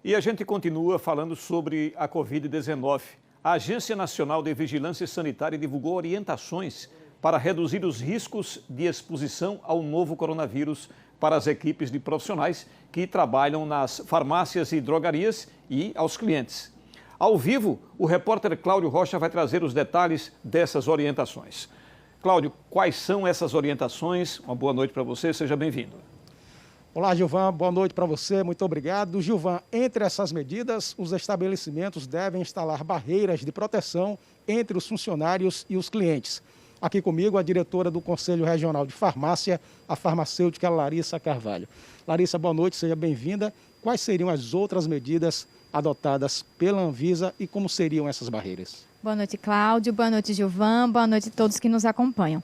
E a gente continua falando sobre a Covid-19. A Agência Nacional de Vigilância Sanitária divulgou orientações para reduzir os riscos de exposição ao novo coronavírus para as equipes de profissionais que trabalham nas farmácias e drogarias e aos clientes. Ao vivo, o repórter Cláudio Rocha vai trazer os detalhes dessas orientações. Cláudio, quais são essas orientações? Uma boa noite para você, seja bem-vindo. Olá, Gilvan, boa noite para você, muito obrigado. Gilvan, entre essas medidas, os estabelecimentos devem instalar barreiras de proteção entre os funcionários e os clientes. Aqui comigo a diretora do Conselho Regional de Farmácia, a farmacêutica Larissa Carvalho. Larissa, boa noite, seja bem-vinda. Quais seriam as outras medidas adotadas pela Anvisa e como seriam essas barreiras? Boa noite, Cláudio. Boa noite, Gilvan. Boa noite a todos que nos acompanham.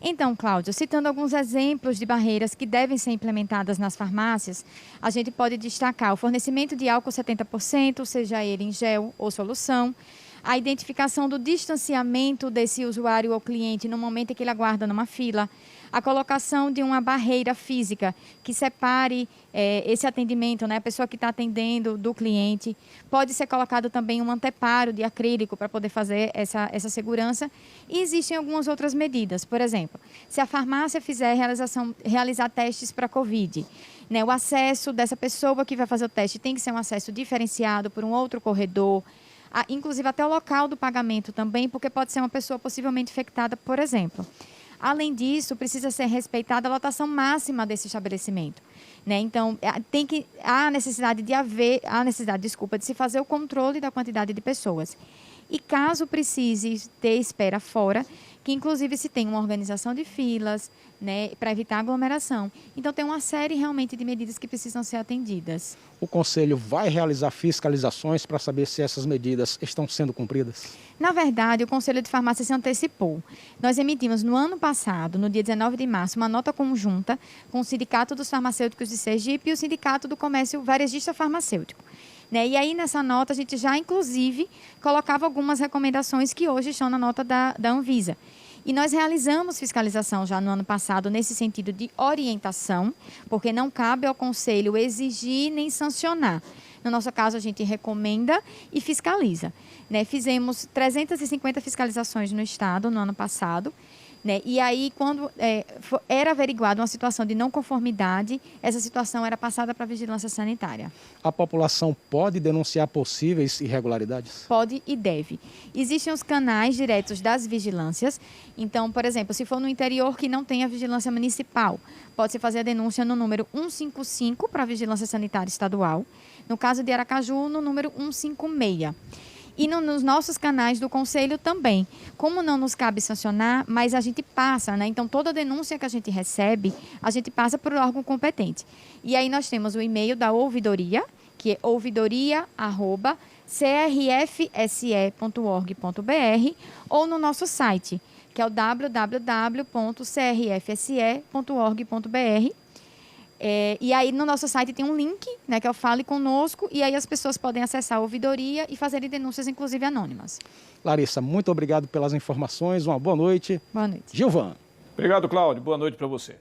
Então, Cláudio, citando alguns exemplos de barreiras que devem ser implementadas nas farmácias, a gente pode destacar o fornecimento de álcool 70%, seja ele em gel ou solução, a identificação do distanciamento desse usuário ou cliente no momento em que ele aguarda numa fila, a colocação de uma barreira física que separe esse atendimento, né, a pessoa que está atendendo do cliente. Pode ser colocado também um anteparo de acrílico para poder fazer essa segurança. E existem algumas outras medidas. Por exemplo, se a farmácia fizer realizar testes para Covid, né, o acesso dessa pessoa que vai fazer o teste tem que ser um acesso diferenciado por um outro corredor, inclusive até o local do pagamento também, porque pode ser uma pessoa possivelmente infectada, por exemplo. Além disso, precisa ser respeitada a lotação máxima desse estabelecimento, né? Então, há necessidade de se fazer o controle da quantidade de pessoas. E caso precise ter espera fora, que inclusive se tem uma organização de filas, né, para evitar aglomeração. Então, tem uma série realmente de medidas que precisam ser atendidas. O Conselho vai realizar fiscalizações para saber se essas medidas estão sendo cumpridas? Na verdade, o Conselho de Farmácia se antecipou. Nós emitimos no ano passado, no dia 19 de março, uma nota conjunta com o Sindicato dos Farmacêuticos de Sergipe e o Sindicato do Comércio Varejista Farmacêutico. Né? E aí, nessa nota, a gente já, inclusive, colocava algumas recomendações que hoje estão na nota da Anvisa. E nós realizamos fiscalização já no ano passado nesse sentido de orientação, porque não cabe ao Conselho exigir nem sancionar. No nosso caso, a gente recomenda e fiscaliza. Né? Fizemos 350 fiscalizações no Estado no ano passado. Né? E aí, quando era averiguada uma situação de não conformidade, essa situação era passada para a vigilância sanitária. A população pode denunciar possíveis irregularidades? Pode e deve. Existem os canais diretos das vigilâncias. Então, por exemplo, se for no interior que não tem a vigilância municipal, pode-se fazer a denúncia no número 155 para a Vigilância Sanitária Estadual. No caso de Aracaju, no número 156. E nos nossos canais do Conselho também. Como não nos cabe sancionar, mas a gente passa, né? Então, toda denúncia que a gente recebe, a gente passa para o órgão competente. E aí nós temos o e-mail da ouvidoria, que é ouvidoria@crfse.org.br, ou no nosso site, que é o www.crfse.org.br. E aí no nosso site tem um link, né, que é o Fale Conosco, e aí as pessoas podem acessar a ouvidoria e fazerem denúncias, inclusive anônimas. Larissa, muito obrigado pelas informações, uma boa noite. Boa noite. Gilvan. Obrigado, Cláudio. Boa noite para você.